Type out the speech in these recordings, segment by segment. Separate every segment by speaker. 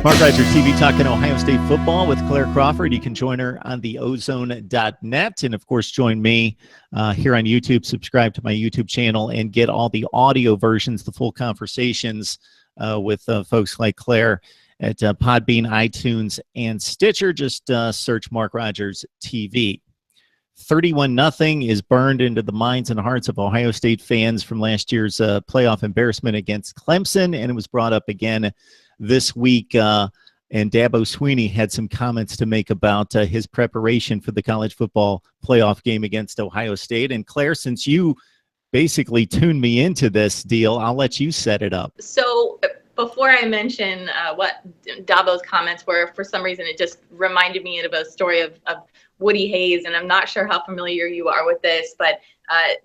Speaker 1: Mark Rogers TV talking Ohio State football with Claire Crawford. You can join her on the ozone.net. And, of course, join me here on YouTube. Subscribe to my YouTube channel and get all the audio versions, the full conversations with folks like Claire at Podbean, iTunes, and Stitcher. Just search Mark Rogers TV. 31-0 is burned into the minds and hearts of Ohio State fans from last year's playoff embarrassment against Clemson, and it was brought up again this week, and Dabo Swinney had some comments to make about his preparation for the college football playoff game against Ohio State. And Claire, since you basically tuned me into this deal, I'll let you set it up.
Speaker 2: So before I mention what Dabo's comments were, for some reason it just reminded me of a story of Woody Hayes, and I'm not sure how familiar you are with this, but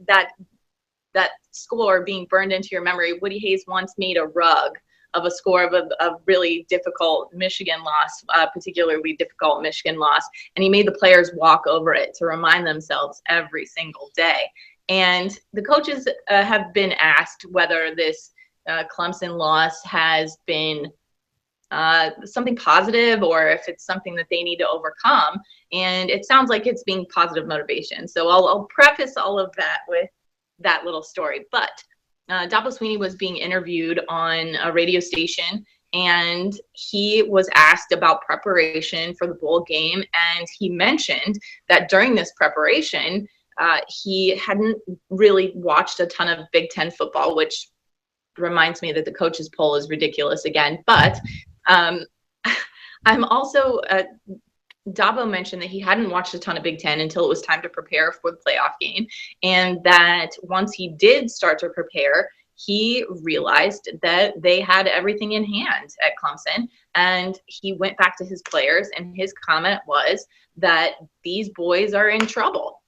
Speaker 2: that score being burned into your memory. Woody Hayes once made a rug of a score of a really difficult Michigan loss, particularly difficult Michigan loss, and he made the players walk over it to remind themselves every single day. And the coaches have been asked whether this Clemson loss has been something positive or if it's something that they need to overcome. And it sounds like it's being positive motivation. So I'll preface all of that with that little story. But Dabo Swinney was being interviewed on a radio station, and he was asked about preparation for the bowl game. And he mentioned that during this preparation, he hadn't really watched a ton of Big Ten football, which reminds me that the coaches poll is ridiculous again. But I'm also Dabo mentioned that he hadn't watched a ton of Big Ten until it was time to prepare for the playoff game, and that once he did start to prepare, he realized that they had everything in hand at Clemson, and he went back to his players, and his comment was that these boys are in trouble.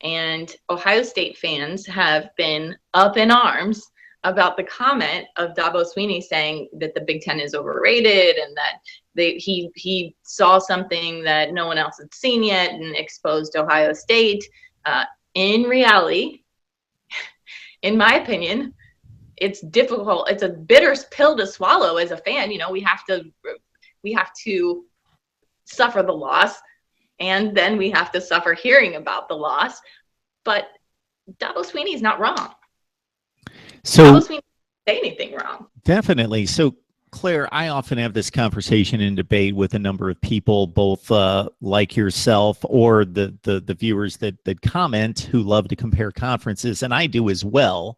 Speaker 2: And Ohio State fans have been up in arms about the comment of Dabo Swinney saying that the Big Ten is overrated and that he saw something that no one else had seen yet and exposed Ohio State. In reality, in my opinion, it's difficult. It's a bitter pill to swallow as a fan. You know, we have to suffer the loss, and then we have to suffer hearing about the loss. But Dabo Swinney's not wrong.
Speaker 1: So
Speaker 2: Dabo Swinney didn't say anything wrong.
Speaker 1: Definitely. So Claire, I often have this conversation and debate with a number of people, both like yourself or the viewers that comment, who love to compare conferences, and I do as well.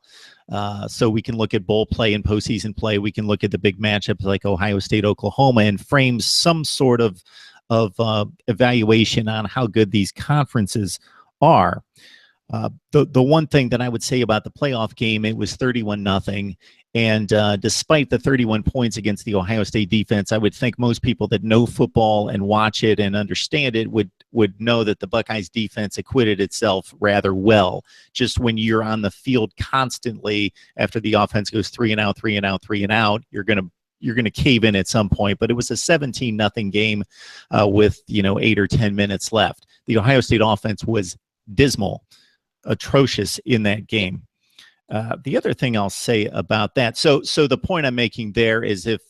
Speaker 1: So we can look at bowl play and postseason play. We can look at the big matchups like Ohio State, Oklahoma, and frame some sort of evaluation on how good these conferences are. The one thing that I would say about the playoff game, it was 31-0. And despite the 31 points against the Ohio State defense, I would think most people that know football and watch it and understand it would know that the Buckeyes defense acquitted itself rather well. Just when you're on the field constantly after the offense goes 3 and out, 3 and out, 3 and out, you're going to cave in at some point. But it was a 17-0 game with 8 or 10 minutes left. The Ohio State offense was dismal, atrocious in that game. The other thing I'll say about that, so the point I'm making there is if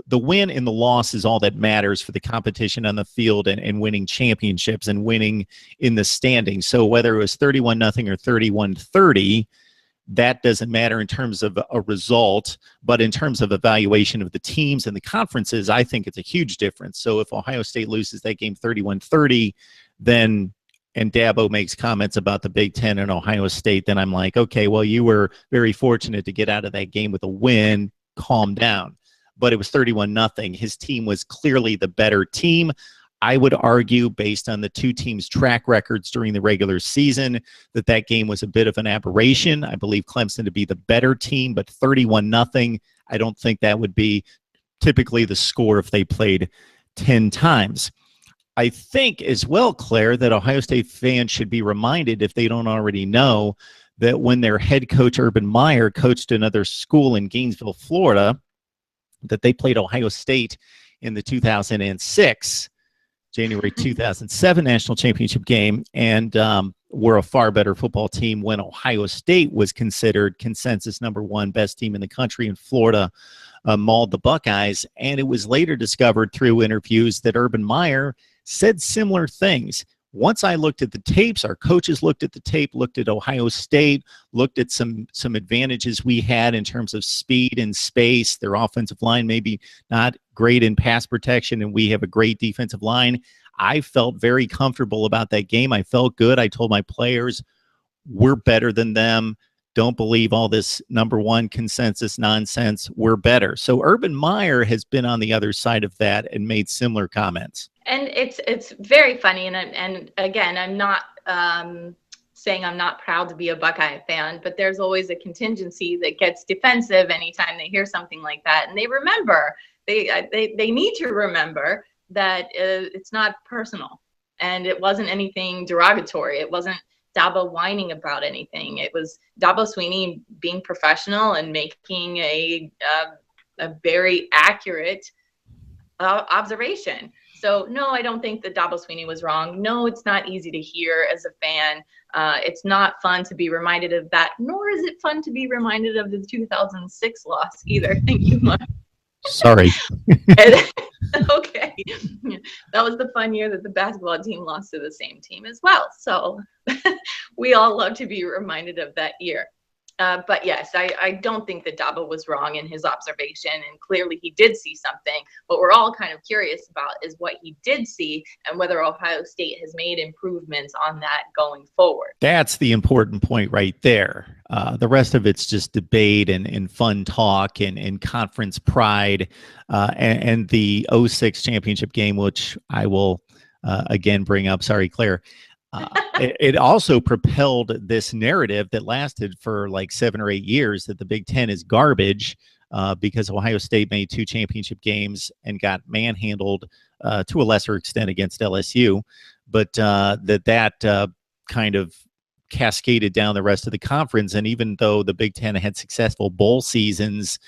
Speaker 1: the win and the loss is all that matters for the competition on the field and winning championships and winning in the standings. So whether it was 31-0 or 31-30, that doesn't matter in terms of a result, but in terms of evaluation of the teams and the conferences, I think it's a huge difference. So if Ohio State loses that game 31-30, then and Dabo makes comments about the Big Ten and Ohio State, then I'm like, okay, well, you were very fortunate to get out of that game with a win. Calm down. But it was 31-0. His team was clearly the better team. I would argue, based on the two teams' track records during the regular season, that game was a bit of an aberration. I believe Clemson to be the better team, but 31-0, I don't think that would be typically the score if they played 10 times. I think as well, Claire, that Ohio State fans should be reminded, if they don't already know, that when their head coach, Urban Meyer, coached another school in Gainesville, Florida, that they played Ohio State in the 2006, January 2007 national championship game. And were a far better football team when Ohio State was considered consensus #1 best team in the country, and Florida mauled the Buckeyes. And it was later discovered through interviews that Urban Meyer said similar things. Once I looked at the tapes, our coaches looked at the tape, looked at Ohio State, looked at some advantages we had in terms of speed and space. Their offensive line maybe not great in pass protection, and we have a great defensive line. I felt very comfortable about that game. I felt good. I told my players, we're better than them. Don't believe all this #1 consensus nonsense. We're better. So Urban Meyer has been on the other side of that and made similar comments.
Speaker 2: And it's very funny. And again, I'm not saying I'm not proud to be a Buckeye fan, but there's always a contingency that gets defensive anytime they hear something like that. And they remember, they need to remember that it's not personal, and it wasn't anything derogatory. It wasn't Dabo whining about anything. It was Dabo Swinney being professional and making a very accurate observation. So no, I don't think that Dabo Swinney was wrong. No, it's not easy to hear as a fan. It's not fun to be reminded of that, nor is it fun to be reminded of the 2006 loss either. Thank you much.
Speaker 1: Sorry.
Speaker 2: Okay. That was the fun year that the basketball team lost to the same team as well. So we all love to be reminded of that year. But yes, I don't think that Dabo was wrong in his observation, and clearly he did see something. What we're all kind of curious about is what he did see and whether Ohio State has made improvements on that going forward.
Speaker 1: That's the important point right there. The rest of it's just debate and fun talk and conference pride, and the 06 championship game, which I will again bring up. Sorry, Claire. It also propelled this narrative that lasted for like 7 or 8 years that the Big Ten is garbage because Ohio State made 2 championship games and got manhandled to a lesser extent against LSU, but that kind of cascaded down the rest of the conference. And even though the Big Ten had successful bowl seasons,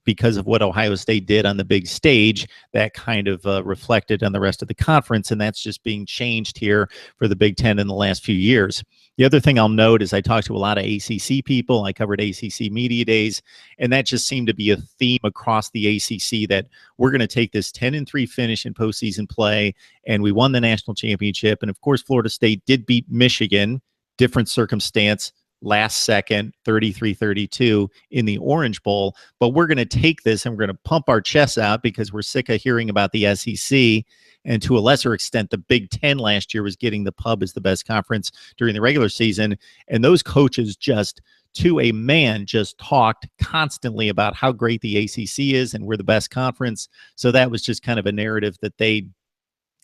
Speaker 1: because of what Ohio State did on the big stage, that kind of reflected on the rest of the conference, and that's just being changed here for the Big Ten in the last few years. The other thing I'll note is I talked to a lot of ACC people. I covered ACC Media Days, and that just seemed to be a theme across the ACC that we're going to take this 10-3 finish in postseason play, and we won the national championship. And, of course, Florida State did beat Michigan, different circumstance, last second, 33-32 in the Orange Bowl. But we're going to take this and we're going to pump our chests out because we're sick of hearing about the SEC. And to a lesser extent, the Big Ten last year was getting the pub as the best conference during the regular season. And those coaches just, to a man, just talked constantly about how great the ACC is and we're the best conference. So that was just kind of a narrative that they,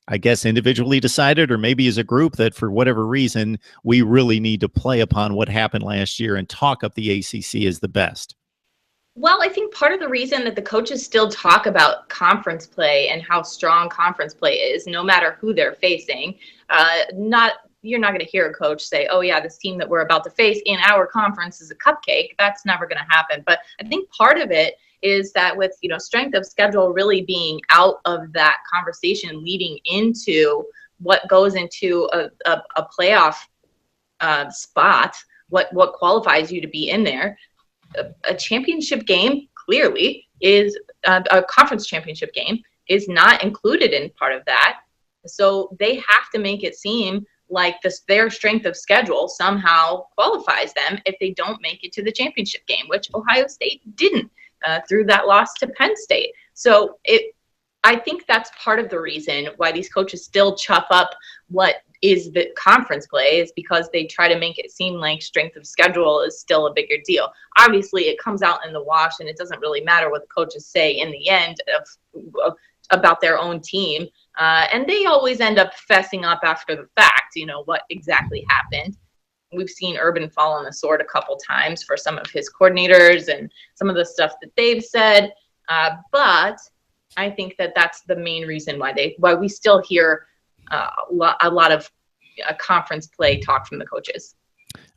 Speaker 1: I guess, individually decided, or maybe as a group, that for whatever reason, we really need to play upon what happened last year and talk up the ACC as the best.
Speaker 2: Well, I think part of the reason that the coaches still talk about conference play and how strong conference play is, no matter who they're facing, you're not going to hear a coach say, oh yeah, this team that we're about to face in our conference is a cupcake. That's never going to happen. But I think part of it is that with, strength of schedule really being out of that conversation leading into what goes into a playoff spot, what qualifies you to be in there. A championship game clearly is a conference championship game is not included in part of that. So they have to make it seem like their strength of schedule somehow qualifies them if they don't make it to the championship game, which Ohio State didn't. Through that loss to Penn State. So I think that's part of the reason why these coaches still chuff up what is the conference play, is because they try to make it seem like strength of schedule is still a bigger deal. Obviously, it comes out in the wash, and it doesn't really matter what the coaches say in the end about their own team. And they always end up fessing up after the fact, what exactly happened. We've seen Urban fall on the sword a couple times for some of his coordinators and some of the stuff that they've said. But I think that that's the main reason why we still hear a lot of conference play talk from the coaches.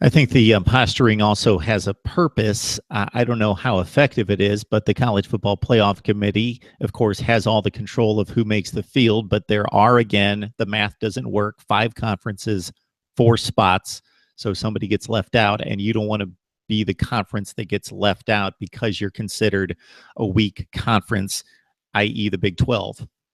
Speaker 1: I think the posturing also has a purpose. I don't know how effective it is, but the College Football Playoff Committee, of course, has all the control of who makes the field. But there are, again, the math doesn't work, 5 conferences, 4 spots, so somebody gets left out, and you don't want to be the conference that gets left out because you're considered a weak conference, i.e. the Big 12.